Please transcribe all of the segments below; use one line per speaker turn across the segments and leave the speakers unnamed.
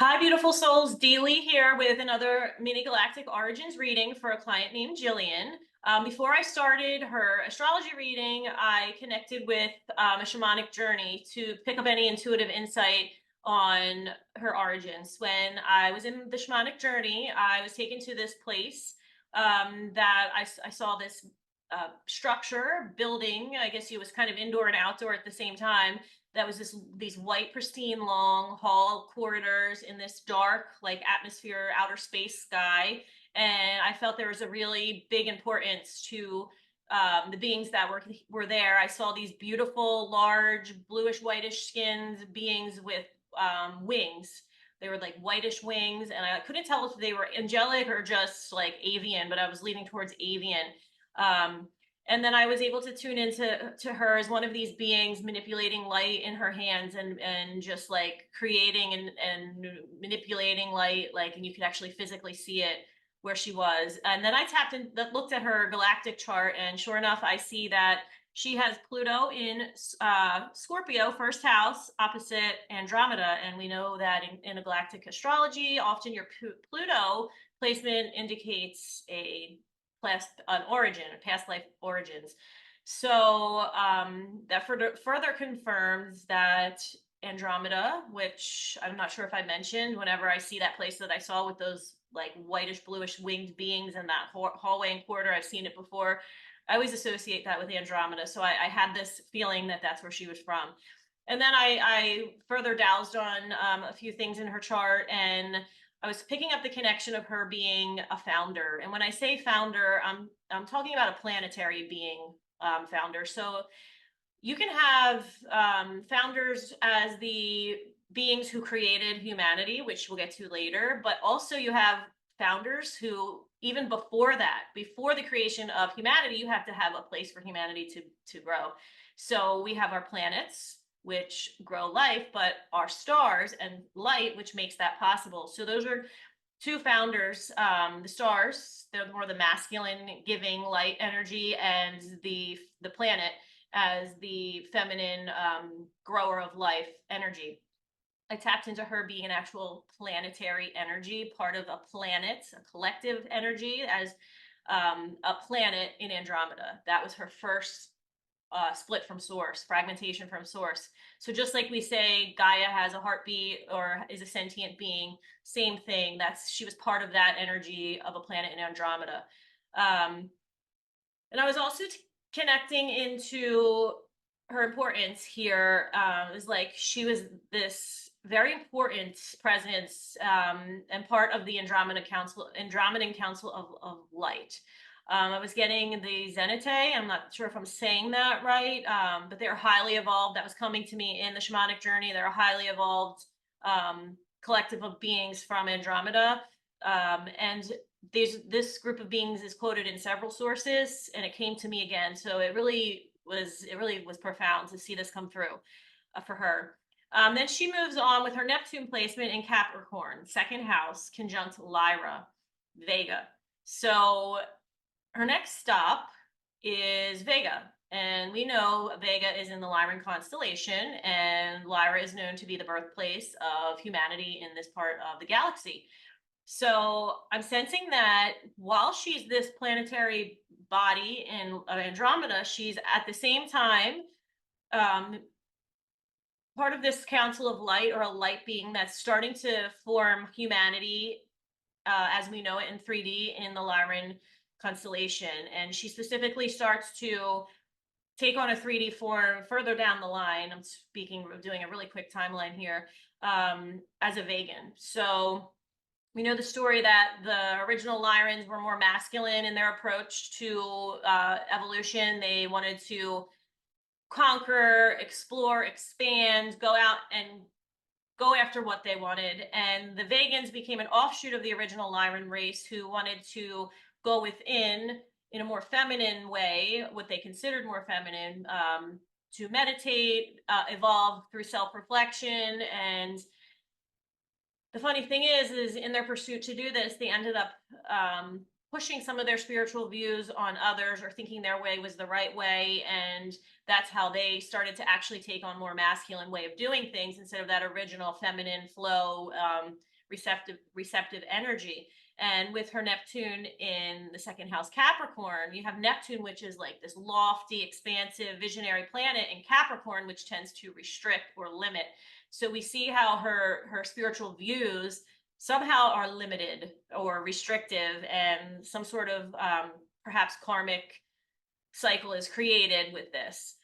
Hi, beautiful souls. Deely here with another mini galactic origins reading for a client named Jillian. Before I started her astrology reading, I connected with a shamanic journey to pick up any intuitive insight on her origins. When I was in the shamanic journey, I was taken to this place that I saw this structure, building. I guess it was kind of indoor and outdoor at the same time, that was these white pristine long hall corridors in this dark like atmosphere outer space sky, and I felt there was a really big importance to the beings that were there. I saw these beautiful large bluish whitish skinned beings with wings. They were like whitish wings, and I couldn't tell if they were angelic or just like avian, but I was leaning towards avian. um, and then I was able to tune into her as one of these beings manipulating light in her hands, and just like creating and manipulating light, like, and you could actually physically see it where she was. And then I tapped in, looked at her galactic chart, and sure enough, I see that she has Pluto in Scorpio, first house, opposite Andromeda. And we know that in a galactic astrology, often your Pluto placement indicates an origin, a past life origins. So that further confirms that Andromeda, which I'm not sure if I mentioned, whenever I see that place that I saw with those like whitish bluish winged beings in that hallway and corridor, I've seen it before. I always associate that with Andromeda. So I had this feeling that that's where she was from. And then I further dowsed on a few things in her chart, and I was picking up the connection of her being a founder. And when I say founder, I'm talking about a planetary being, founder. So you can have founders as the beings who created humanity, which we'll get to later, but also you have founders who, even before that, before the creation of humanity, you have to have a place for humanity to grow. So we have our planets, which grow life, but our stars and light, which makes that possible. So those are two founders. The stars, they're more the masculine, giving light energy, and the planet as the feminine, grower of life energy. I tapped into her being an actual planetary energy, part of a planet, a collective energy, as a planet in Andromeda. That was her first split from source, fragmentation from source. So just like we say Gaia has a heartbeat or is a sentient being, same thing. She was part of that energy of a planet in Andromeda. And I was also connecting into her importance here. Is like she was this very important presence, and part of the Andromedan Council of Light. I was getting the Zenite. I'm not sure if I'm saying that right, but they're highly evolved. That was coming to me in the shamanic journey. They're a highly evolved collective of beings from Andromeda. And this group of beings is quoted in several sources, and it came to me again. So it really was profound to see this come through for her. Then she moves on with her Neptune placement in Capricorn, second house, conjunct Lyra, Vega. So her next stop is Vega. And we know Vega is in the Lyran constellation, and Lyra is known to be the birthplace of humanity in this part of the galaxy. So I'm sensing that while she's this planetary body in Andromeda, she's at the same time part of this council of light, or a light being that's starting to form humanity as we know it in 3D in the Lyran constellation. And she specifically starts to take on a 3D form further down the line. I'm doing a really quick timeline here, as a Vegan. So we know the story that the original Lyrans were more masculine in their approach to evolution. They wanted to conquer, explore, expand, go out and go after what they wanted. And the Vegans became an offshoot of the original Lyran race, who wanted to go within in a more feminine way, what they considered more feminine, to meditate, evolve through self-reflection. And the funny thing is in their pursuit to do this, they ended up pushing some of their spiritual views on others, or thinking their way was the right way. And that's how they started to actually take on more masculine way of doing things instead of that original feminine flow, receptive energy. And with her Neptune in the second house Capricorn, you have Neptune, which is like this lofty, expansive, visionary planet, and Capricorn, which tends to restrict or limit. So we see how her spiritual views somehow are limited or restrictive, and some sort of perhaps karmic cycle is created with this.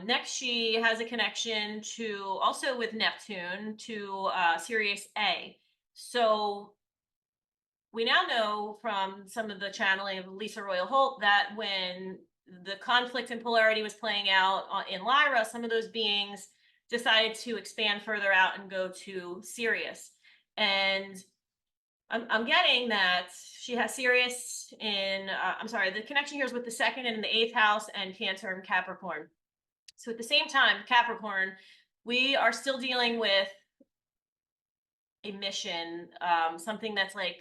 Next, she has a connection to also with Neptune to Sirius A. So we now know from some of the channeling of Lisa Royal Holt that when the conflict and polarity was playing out in Lyra, some of those beings decided to expand further out and go to Sirius. And I'm getting that she has Sirius in, I'm sorry, the connection here is with the second and the eighth house and Cancer and Capricorn. So at the same time, Capricorn, we are still dealing with a mission, something that's like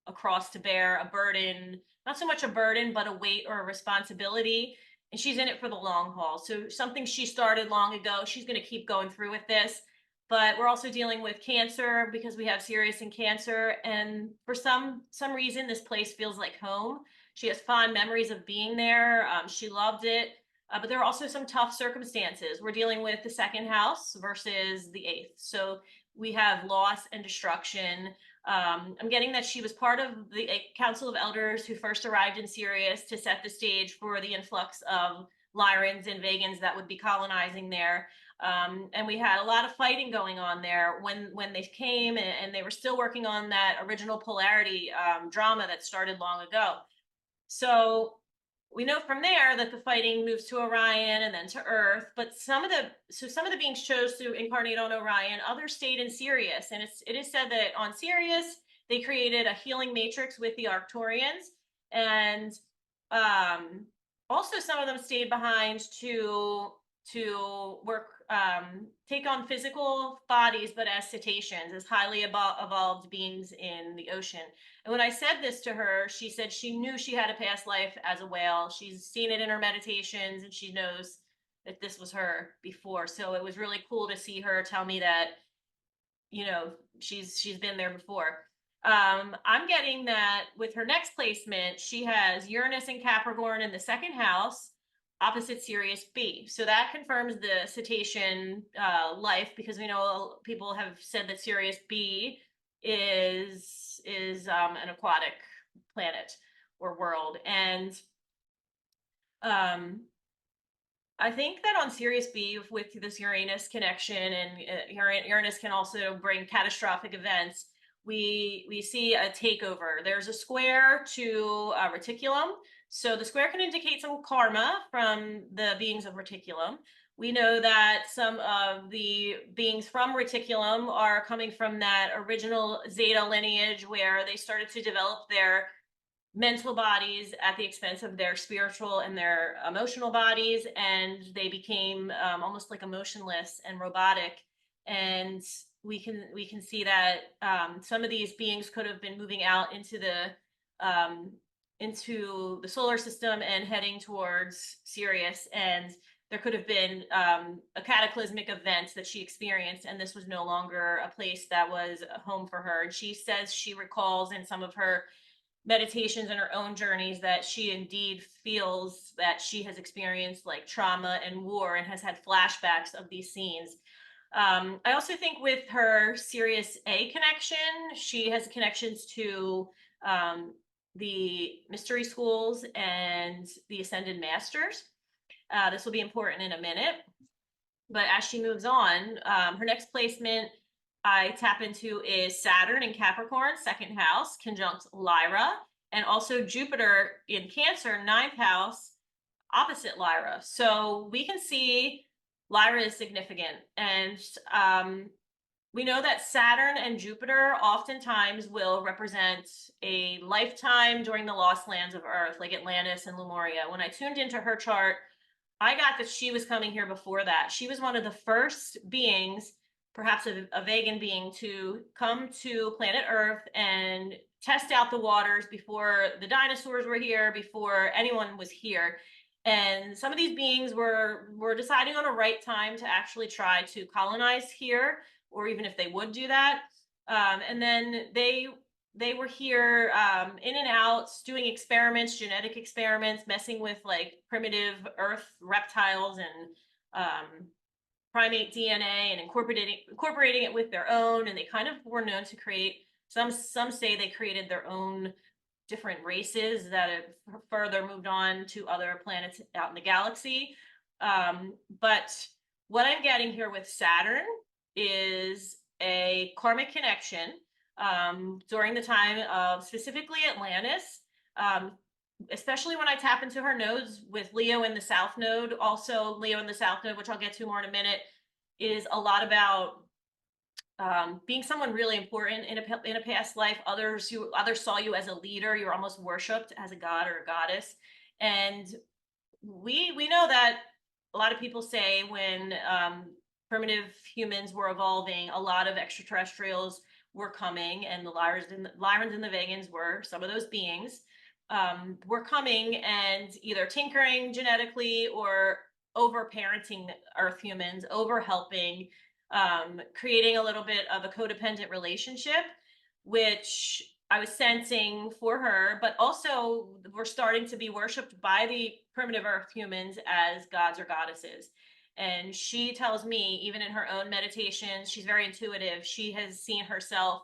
a cross to bear, a burden, not so much a burden, but a weight or a responsibility. And she's in it for the long haul. So something she started long ago, she's going to keep going through with this. But we're also dealing with Cancer because we have Sirius in Cancer. And for some reason, this place feels like home. She has fond memories of being there. She loved it. But there are also some tough circumstances. We're dealing with the second house versus the eighth. So we have loss and destruction. I'm getting that she was part of the Council of Elders who first arrived in Sirius to set the stage for the influx of Lyrans and Vegans that would be colonizing there. And we had a lot of fighting going on there when they came, and they were still working on that original polarity drama that started long ago. So we know from there that the fighting moves to Orion and then to Earth, but some of the beings chose to incarnate on Orion, others stayed in Sirius, and it is said that on Sirius they created a healing matrix with the Arcturians, and also some of them stayed behind to work, take on physical bodies, but as cetaceans, as highly evolved beings in the ocean. And when I said this to her, she said she knew she had a past life as a whale. She's seen it in her meditations, and she knows that this was her before. So it was really cool to see her tell me that, you know, she's been there before. I'm getting that with her next placement, she has Uranus and Capricorn in the second house, opposite Sirius B. So that confirms the cetacean life, because we know people have said that Sirius B is an aquatic planet or world. And I think that on Sirius B, with this Uranus connection, and Uranus can also bring catastrophic events, we see a takeover. There's a square to Reticulum. So the square can indicate some karma from the beings of Reticulum. We know that some of the beings from Reticulum are coming from that original Zeta lineage where they started to develop their mental bodies at the expense of their spiritual and their emotional bodies, and they became almost like emotionless and robotic. And we can see that some of these beings could have been moving out into the solar system and heading towards Sirius, and there could have been a cataclysmic event that she experienced, and this was no longer a place that was a home for her. And she says she recalls in some of her meditations and her own journeys that she indeed feels that she has experienced like trauma and war and has had flashbacks of these scenes. I also think with her Sirius A connection, she has connections to the mystery schools and the Ascended Masters. This will be important in a minute. But as she moves on, her next placement I tap into is Saturn in Capricorn, second house, conjunct Lyra, and also Jupiter in Cancer, ninth house, opposite Lyra. So we can see Lyra is significant. And we know that Saturn and Jupiter oftentimes will represent a lifetime during the lost lands of Earth, like Atlantis and Lemuria. When I tuned into her chart, I got that she was coming here before that. She was one of the first beings, perhaps a vegan being, to come to planet Earth and test out the waters before the dinosaurs were here, before anyone was here. And some of these beings were deciding on a right time to actually try to colonize here, or even if they would do that. And then they were here in and out doing experiments, genetic experiments, messing with like primitive Earth reptiles and primate DNA and incorporating it with their own. And they kind of were known to create, some say they created their own different races that have further moved on to other planets out in the galaxy. But what I'm getting here with Saturn is a karmic connection during the time of specifically Atlantis, especially when I tap into her nodes with Leo in the South Node. Also, Leo in the South Node, which I'll get to more in a minute, is a lot about being someone really important in a past life. Others saw you as a leader. You're almost worshipped as a god or a goddess. And we know that a lot of people say when primitive humans were evolving, a lot of extraterrestrials were coming, and the Lyrans and the Vegans were some of those beings, were coming and either tinkering genetically or over parenting Earth humans, over helping, creating a little bit of a codependent relationship, which I was sensing for her, but also we're starting to be worshipped by the primitive Earth humans as gods or goddesses. And she tells me, even in her own meditations, she's very intuitive. She has seen herself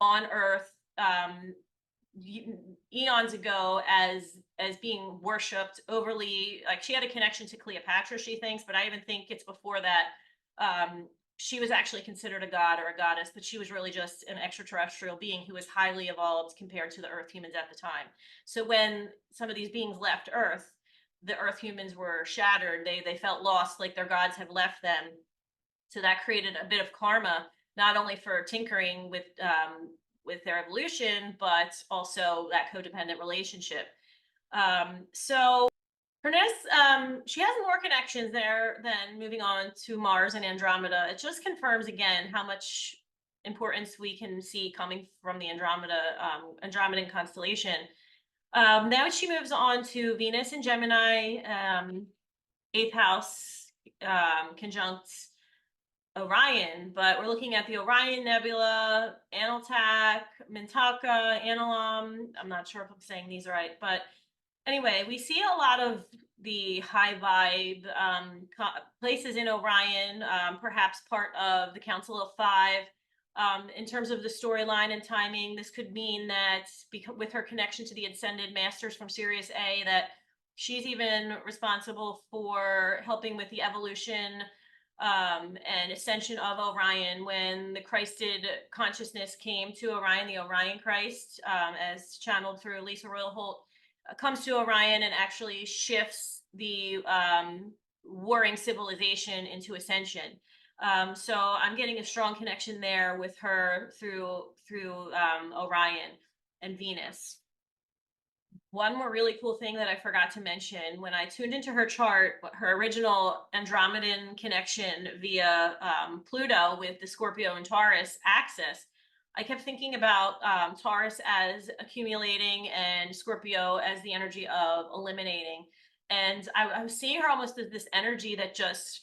on Earth eons ago as being worshipped overly. Like, she had a connection to Cleopatra, she thinks, but I even think it's before that. She was actually considered a god or a goddess, but she was really just an extraterrestrial being who was highly evolved compared to the Earth humans at the time. So when some of these beings left Earth, the Earth humans were shattered. They felt lost, like their gods had left them. So that created a bit of karma, not only for tinkering with their evolution, but also that codependent relationship. So Ernest, she has more connections there than moving on to Mars and Andromeda. It just confirms again how much importance we can see coming from the Andromedan constellation. Now she moves on to Venus and Gemini, eighth house, conjunct Orion, but we're looking at the Orion Nebula, Analtac, Mintaka, Analum. I'm not sure if I'm saying these right, but anyway, we see a lot of the high vibe places in Orion, perhaps part of the Council of Five. In terms of the storyline and timing, this could mean that with her connection to the Ascended Masters from Sirius A, that she's even responsible for helping with the evolution and ascension of Orion. When the Christed consciousness came to Orion, the Orion Christ, as channeled through Lisa Royal Holt, comes to Orion and actually shifts the warring civilization into ascension. So I'm getting a strong connection there with her through Orion and Venus. One more really cool thing that I forgot to mention, when I tuned into her chart, her original Andromedan connection via Pluto with the Scorpio and Taurus axis, I kept thinking about Taurus as accumulating and Scorpio as the energy of eliminating. And I was seeing her almost as this energy that just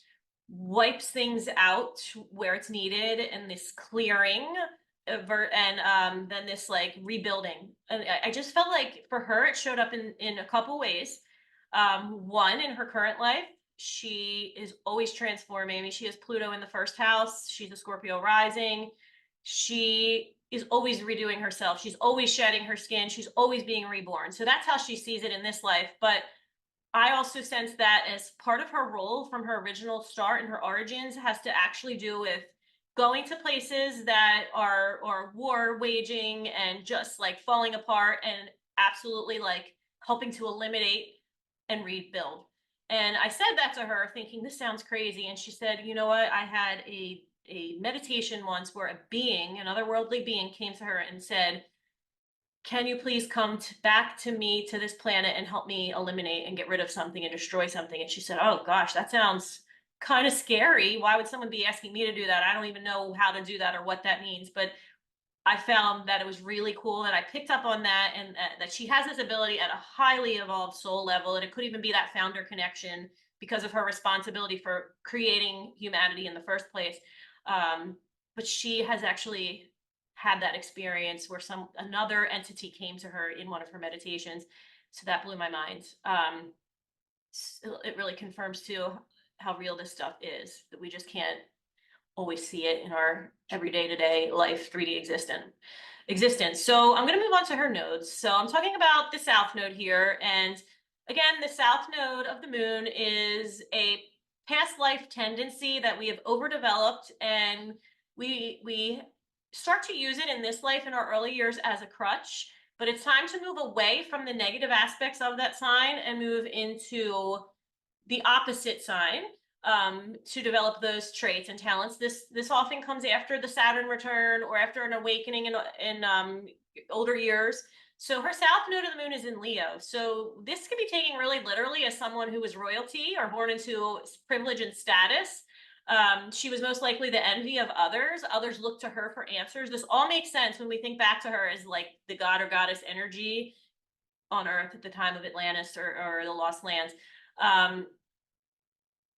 wipes things out where it's needed, and this clearing and then this like rebuilding. And I just felt like for her it showed up in a couple ways. One, in her current life, she is always transforming. I mean, she has Pluto in the first house. She's a Scorpio rising. She is always redoing herself. She's always shedding her skin. She's always being reborn. So that's how she sees it in this life. But I also sense that as part of her role from her original start and her origins has to actually do with going to places that are war waging and just like falling apart, and absolutely like helping to eliminate and rebuild. And I said that to her thinking, this sounds crazy. And she said, you know what? I had a meditation once where a being, an otherworldly being, came to her and said, can you please come back to me, to this planet, and help me eliminate and get rid of something and destroy something? And she said, oh gosh, that sounds kind of scary. Why would someone be asking me to do that? I don't even know how to do that or what that means. But I found that it was really cool, and I picked up on that, and that she has this ability at a highly evolved soul level, and it could even be that founder connection because of her responsibility for creating humanity in the first place. But she has actually had that experience where another entity came to her in one of her meditations. So that blew my mind. It really confirms too how real this stuff is, that we just can't always see it in our everyday to-day life 3D existence. So I'm going to move on to her nodes. So I'm talking about the south node here. And again, the south node of the moon is a past life tendency that we have overdeveloped, and we start to use it in this life in our early years as a crutch. But it's time to move away from the negative aspects of that sign and move into the opposite sign, to develop those traits and talents. This often comes after the Saturn return or after an awakening in older years. So her south node of the moon is in Leo. So this can be taken really literally as someone who was royalty or born into privilege and status. She was most likely the envy of others. Others looked to her for answers. This all makes sense when we think back to her as like the god or goddess energy on Earth at the time of Atlantis or the Lost Lands.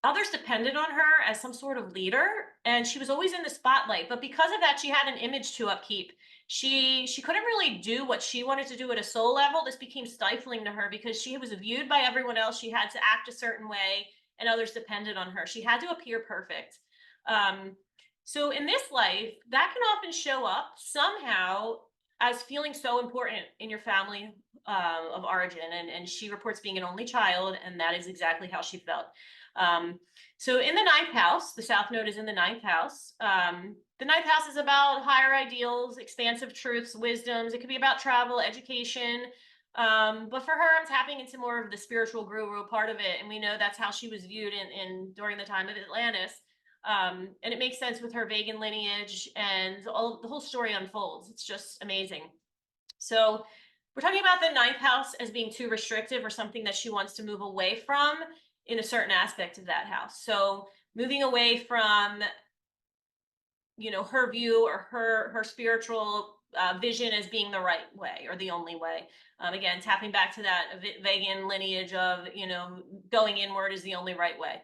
Others depended on her as some sort of leader, and she was always in the spotlight. But because of that, she had an image to upkeep. She couldn't really do what she wanted to do at a soul level. This became stifling to her because she was viewed by everyone else. She had to act a certain way, and others depended on her. She had to appear perfect. So in this life, that can often show up somehow as feeling so important in your family of origin. And she reports being an only child, and that is exactly how she felt. So in the ninth house, the south node is in the ninth house. The ninth house is about higher ideals, expansive truths, wisdoms. It could be about travel, education. But for her, I'm tapping into more of the spiritual guru part of it. And we know that's how she was viewed during the time of Atlantis. And it makes sense with her Vegan lineage, and the whole story unfolds. It's just amazing. So we're talking about the ninth house as being too restrictive or something that she wants to move away from in a certain aspect of that house. So moving away from, her view or her spiritual vision as being the right way or the only way. Again, tapping back to that Vegan lineage of, going inward is the only right way.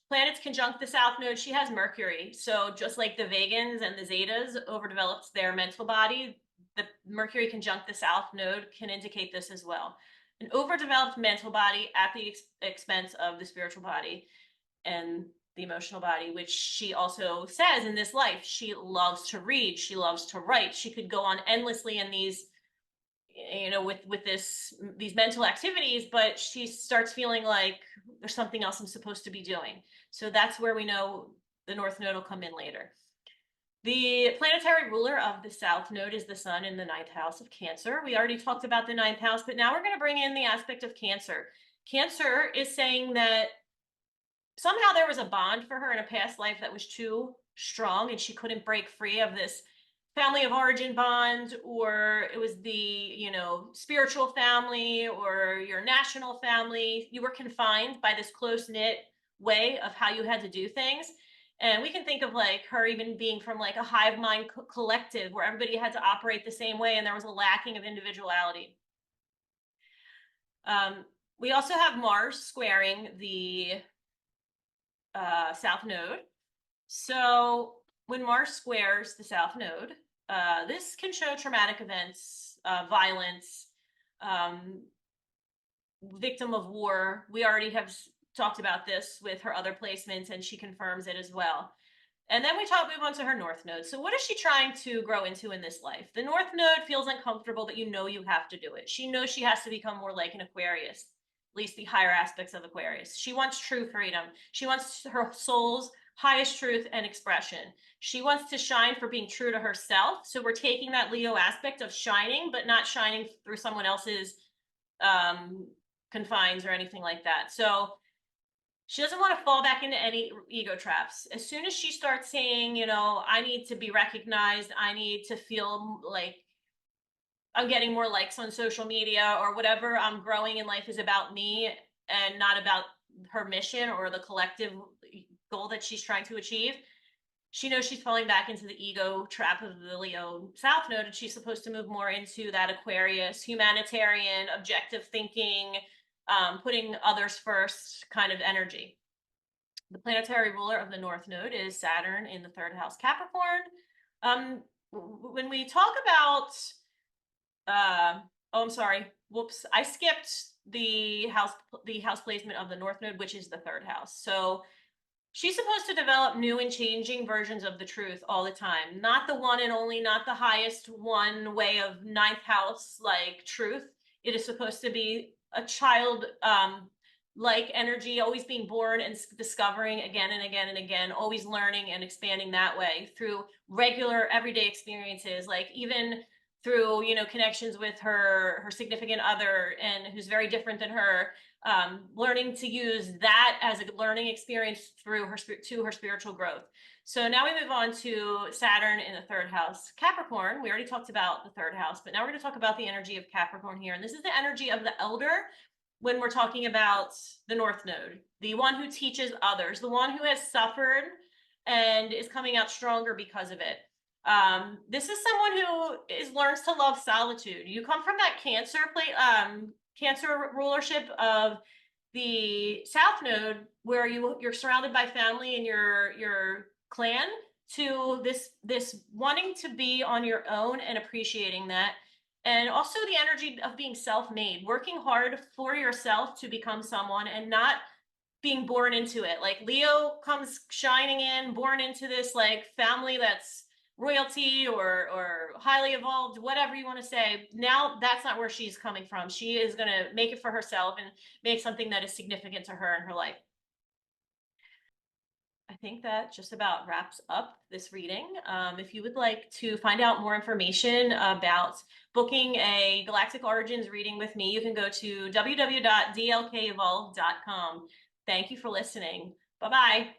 Planets conjunct the south node. She has Mercury. So just like the Vegans and the Zetas overdeveloped their mental body, the Mercury conjunct the south node can indicate this as well. An overdeveloped mental body at the expense of the spiritual body and the emotional body, which she also says in this life, she loves to read, she loves to write. She could go on endlessly in these, with these mental activities, but she starts feeling like there's something else I'm supposed to be doing. So that's where we know the north node will come in later. The planetary ruler of the south node is the sun in the ninth house of Cancer. We already talked about the ninth house, but now we're going to bring in the aspect of Cancer. Cancer is saying that somehow there was a bond for her in a past life that was too strong and she couldn't break free of this family of origin bond, or it was the, spiritual family or your national family. You were confined by this close-knit way of how you had to do things. And we can think of like her even being from like a hive mind collective where everybody had to operate the same way and there was a lacking of individuality. We also have Mars squaring the south node. So when Mars squares the south node, this can show traumatic events, violence, victim of war. We already have talked about this with her other placements, and she confirms it as well. And then we move on to her north node. So what is she trying to grow into in this life? The north node feels uncomfortable, but you have to do it. She knows she has to become more like an Aquarius, at least the higher aspects of Aquarius. She wants true freedom. She wants her soul's highest truth and expression. She wants to shine for being true to herself. So we're taking that Leo aspect of shining, but not shining through someone else's confines or anything like that. So she doesn't want to fall back into any ego traps. As soon as she starts saying, I need to be recognized, I need to feel like I'm getting more likes on social media or whatever I'm growing in life is about me and not about her mission or the collective goal that she's trying to achieve, she knows she's falling back into the ego trap of the Leo south node, and she's supposed to move more into that Aquarius, humanitarian, objective thinking, putting others first kind of energy. The planetary ruler of the north node is Saturn in the third house Capricorn. when we talk about, oh, I'm sorry. Whoops. I skipped the house placement of the North Node, which is the third house. So she's supposed to develop new and changing versions of the truth all the time. Not the one and only, not the highest one way of ninth house like truth. It is supposed to be a child like energy, always being born and discovering again and again and again, always learning and expanding that way through regular everyday experiences, like even through, you know, connections with her significant other and who's very different than her, learning to use that as a learning experience through her spiritual growth. So now we move on to Saturn in the third house. Capricorn, we already talked about the third house, but now we're going to talk about the energy of Capricorn here. And this is the energy of the elder when we're talking about the North Node, the one who teaches others, the one who has suffered and is coming out stronger because of it. This is someone who learns to love solitude. You come from that Cancer rulership of the South Node, where you're surrounded by family and your clan, to this wanting to be on your own and appreciating that. And also the energy of being self-made, working hard for yourself to become someone and not being born into it. Like Leo comes shining in, born into this like family that's royalty or highly evolved, whatever you want to say. Now that's not where she's coming from. She is going to make it for herself and make something that is significant to her in her life. I think that just about wraps up this reading. If you would like to find out more information about booking a Galactic Origins reading with me, you can go to www.dlkevolve.com. Thank you for listening. Bye-bye.